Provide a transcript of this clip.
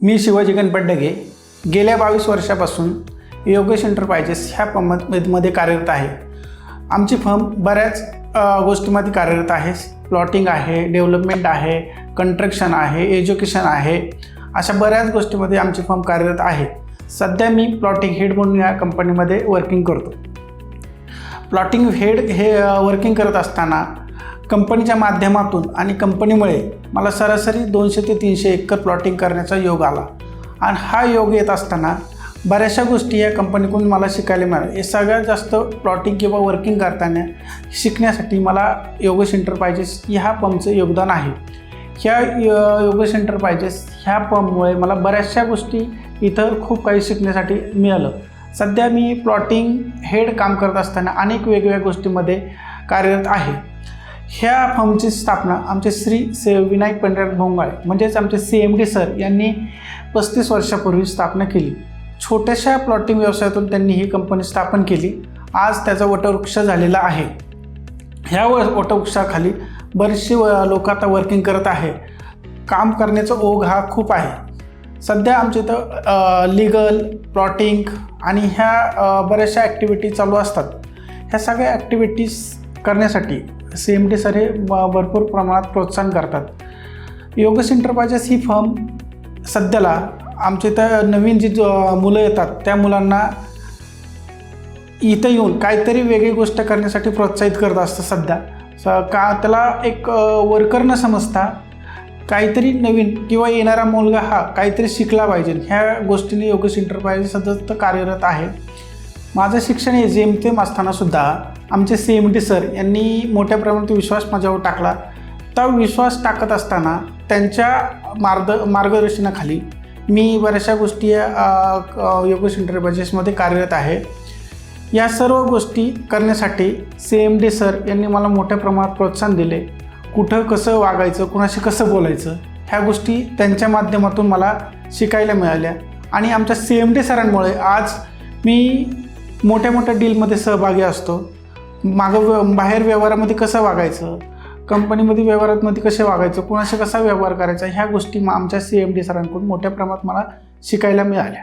मी शिवाजी गणपत ढगे गेल्या 22 वर्षापासून योगेश एंटरप्राइजेस ह्या फर्ममध्ये कार्यरत आहे। आमची फर्म बऱ्याच गोष्टींमध्ये कार्यरत आहे। प्लॉटिंग आहे, डेव्हलपमेंट आहे, कंस्ट्रक्शन आहे, एज्युकेशन आहे, अशा बऱ्याच गोष्टींमध्ये आमची फर्म कार्यरत आहे। सध्या मी प्लॉटिंग हेड म्हणून या कंपनीमध्ये वर्किंग करतो। प्लॉटिंग हेड हे वर्किंग करत असताना कंपनीच्या माध्यमातून आणि कंपनीमुळे मला सरासरी 200 ते 300 एकर प्लॉटिंग करण्याचा योग आला आणि हा योग येत असताना बऱ्याचशा गोष्टी या कंपनीकडून मला शिकायला मिळाल्या। हे सगळ्यात जास्त प्लॉटिंग किंवा वर्किंग करताना शिकण्यासाठी मला योगेश एंटरप्राइजेस ह्या फर्मचं योगदान आहे। ह्या योगेश एंटरप्राइजेस ह्या फर्ममुळे मला बऱ्याचशा गोष्टी इथं खूप काही शिकण्यासाठी मिळालं। सध्या मी प्लॉटिंग हेड काम करत असताना अनेक वेगवेगळ्या गोष्टींमध्ये कार्यरत आहे। ह्या फर्मची स्थापना आमचे श्री विनायक पंडित भोंगाळे म्हणजेच आमचे CMD सर यांनी 35 वर्षापूर्वी स्थापना केली। छोट्याशा प्लॉटिंग व्यवसायातून त्यांनी ही कंपनी स्थापन केली। आज त्याचा वटवृक्ष झालेला आहे। ह्या वटवृक्षाखाली बरेचसे लोक आता वर्किंग करत आहे। काम करण्याचा ओघ हा खूप आहे। सध्या आमच्या इथं लीगल, प्लॉटिंग आणि ह्या बऱ्याचशा ॲक्टिव्हिटी चालू असतात। ह्या सगळ्या ॲक्टिव्हिटीज करण्यासाठी CMD सर हे भरपूर प्रमाणात प्रोत्साहन करतात। योगेश एंटरप्राइजेस ही फर्म सध्याला आमच्या इथं नवीन जी मुलं येतात त्या मुलांना इथं येऊन काहीतरी वेगळी गोष्ट करण्यासाठी प्रोत्साहित करत असतं। सध्या का त्याला एक वर्कर न समजता काहीतरी नवीन किंवा येणारा मुलगा हा काहीतरी शिकला पाहिजे ह्या गोष्टीने योगेश एंटरप्राइजेस सतत कार्यरत आहे। माझं शिक्षण हे जेमतेम असतानासुद्धा आमचे CMD सर यांनी मोठ्या प्रमाणात विश्वास माझ्यावर टाकला। तो विश्वास टाकत असताना त्यांच्या मार्गदर्शनाखाली मी बऱ्याचशा गोष्टी योगेश एंटरप्राइजेसमध्ये कार्यरत आहे। या सर्व गोष्टी करण्यासाठी CMD सर यांनी मला मोठ्या प्रमाणात प्रोत्साहन दिले। कुठं कसं वागायचं, कुणाशी कसं बोलायचं ह्या गोष्टी त्यांच्या माध्यमातून मला शिकायला मिळाल्या आणि आमच्या CMD सरांमुळे आज मी मोठ्या मोठ्या डीलमध्ये सहभागी असतो। बाहेर व्यवहारामध्ये कसं वागायचं, कंपनीमध्ये व्यवहारामध्ये कसे वागायचं, कुणाशी कसा व्यवहार करायचा ह्या गोष्टी आमच्या CMD सरांकडून मोठ्या प्रमाणात मला शिकायला मिळाल्या।